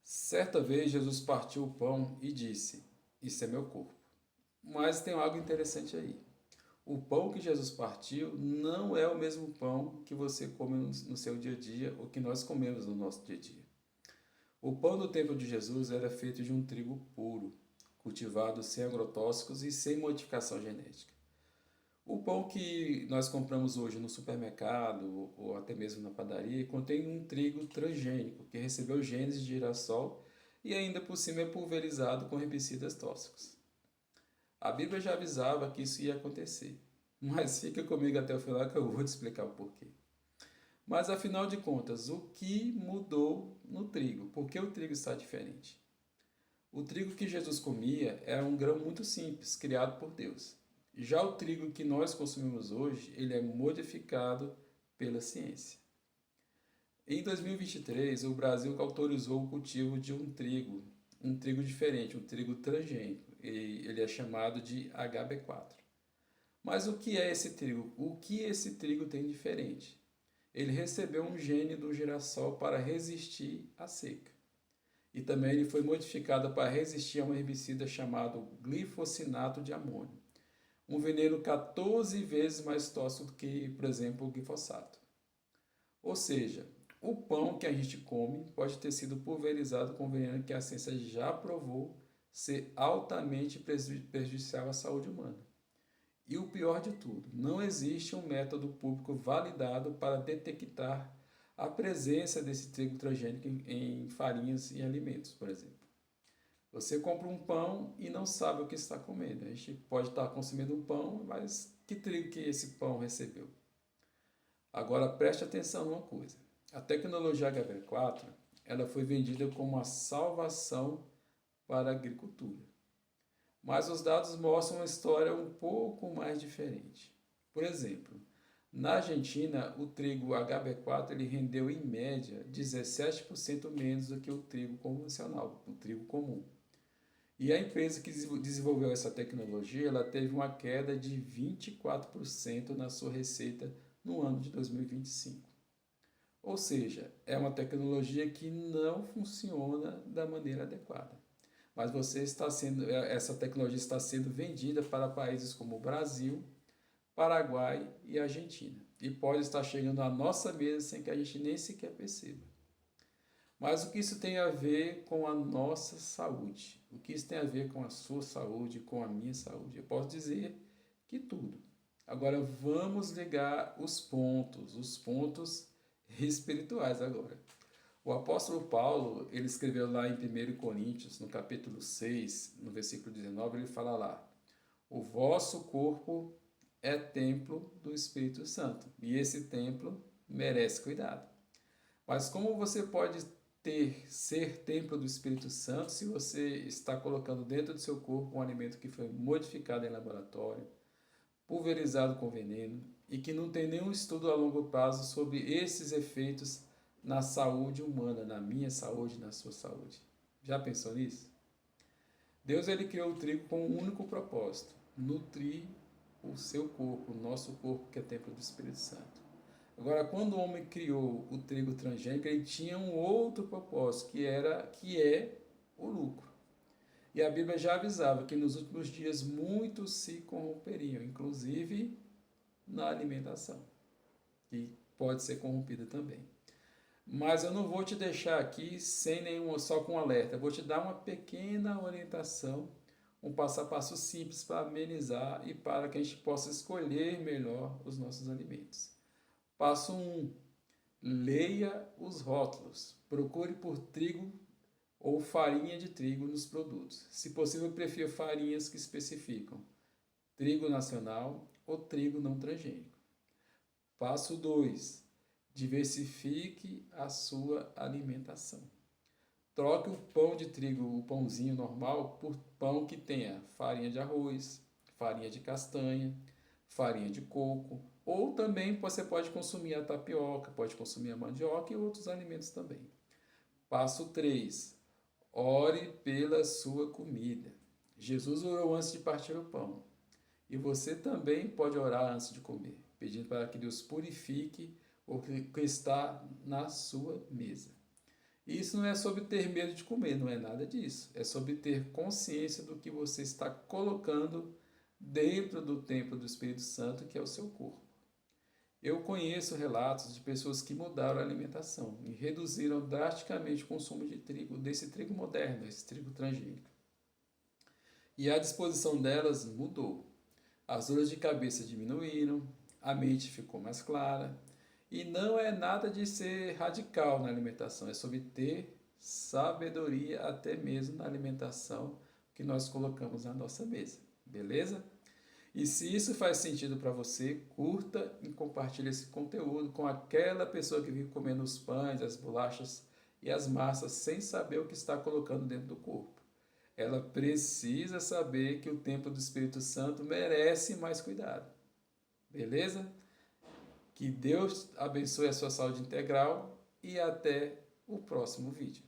Certa vez Jesus partiu o pão e disse: Isso é meu corpo. Mas tem algo interessante aí. O pão que Jesus partiu não é o mesmo pão que você come no seu dia a dia ou que nós comemos no nosso dia a dia. O pão do tempo de Jesus era feito de um trigo puro, cultivado sem agrotóxicos e sem modificação genética. O pão que nós compramos hoje no supermercado ou até mesmo na padaria contém um trigo transgênico que recebeu genes de girassol e ainda por cima é pulverizado com herbicidas tóxicos. A Bíblia já avisava que isso ia acontecer, mas fica comigo até o final que eu vou te explicar o porquê. Mas afinal de contas, o que mudou no trigo? Por que o trigo está diferente? O trigo que Jesus comia era um grão muito simples, criado por Deus. Já o trigo que nós consumimos hoje, ele é modificado pela ciência. Em 2023, o Brasil autorizou o cultivo de um trigo diferente, um trigo transgênico. Ele é chamado de HB4. Mas o que é esse trigo? O que esse trigo tem diferente? Ele recebeu um gene do girassol para resistir à seca. E também ele foi modificado para resistir a um herbicida chamado glifosinato de amônio, um veneno 14 vezes mais tóxico do que, por exemplo, o glifosato. Ou seja, o pão que a gente come pode ter sido pulverizado com veneno que a ciência já provou ser altamente prejudicial à saúde humana. E o pior de tudo, não existe um método público validado para detectar a presença desse trigo transgênico em farinhas e alimentos, por exemplo. Você compra um pão e não sabe o que está comendo. A gente pode estar consumindo um pão, mas que trigo que esse pão recebeu? Agora preste atenção numa coisa. A tecnologia HB4 ela foi vendida como uma salvação para a agricultura. Mas os dados mostram uma história um pouco mais diferente. Por exemplo, na Argentina, o trigo HB4 ele rendeu em média 17% menos do que o trigo convencional, o trigo comum. E a empresa que desenvolveu essa tecnologia, ela teve uma queda de 24% na sua receita no ano de 2025. Ou seja, é uma tecnologia que não funciona da maneira adequada. Mas essa tecnologia está sendo vendida para países como Brasil, Paraguai e Argentina. E pode estar chegando à nossa mesa sem que a gente nem sequer perceba. Mas o que isso tem a ver com a nossa saúde? O que isso tem a ver com a sua saúde, com a minha saúde? Eu posso dizer que tudo. Agora vamos ligar os pontos espirituais agora. O apóstolo Paulo, ele escreveu lá em 1 Coríntios, no capítulo 6, no versículo 19, ele fala lá: O vosso corpo é templo do Espírito Santo, e esse templo merece cuidado. Mas como você pode ser templo do Espírito Santo se você está colocando dentro do seu corpo um alimento que foi modificado em laboratório, pulverizado com veneno e que não tem nenhum estudo a longo prazo sobre esses efeitos na saúde humana, na minha saúde, na sua saúde? Já pensou nisso? Deus ele criou o trigo com um único propósito: nutrir o seu corpo, o nosso corpo que é templo do Espírito Santo. Agora, quando o homem criou o trigo transgênico, ele tinha um outro propósito, que é o lucro. E a Bíblia já avisava que nos últimos dias muitos se corromperiam, inclusive na alimentação, que pode ser corrompida também. Mas eu não vou te deixar aqui sem nenhum, só com alerta. Eu vou te dar uma pequena orientação, um passo a passo simples para amenizar e para que a gente possa escolher melhor os nossos alimentos. Passo 1. Leia os rótulos. Procure por trigo ou farinha de trigo nos produtos. Se possível, prefira farinhas que especificam trigo nacional ou trigo não transgênico. Passo 2. Diversifique a sua alimentação. Troque o pão de trigo, o pãozinho normal, por pão que tenha farinha de arroz, farinha de castanha, farinha de coco, ou também você pode consumir a tapioca, pode consumir a mandioca e outros alimentos também. Passo 3. Ore pela sua comida. Jesus orou antes de partir o pão. E você também pode orar antes de comer, pedindo para que Deus purifique o que está na sua mesa. Isso não é sobre ter medo de comer, não é nada disso. É sobre ter consciência do que você está colocando dentro do templo do Espírito Santo, que é o seu corpo. Eu conheço relatos de pessoas que mudaram a alimentação e reduziram drasticamente o consumo de trigo, desse trigo moderno, esse trigo transgênico. E a disposição delas mudou. As dores de cabeça diminuíram, a mente ficou mais clara. E não é nada de ser radical na alimentação, é sobre ter sabedoria até mesmo na alimentação que nós colocamos na nossa mesa, beleza? E se isso faz sentido para você, curta e compartilhe esse conteúdo com aquela pessoa que vive comendo os pães, as bolachas e as massas sem saber o que está colocando dentro do corpo. Ela precisa saber que o templo do Espírito Santo merece mais cuidado. Beleza? Que Deus abençoe a sua saúde integral e até o próximo vídeo.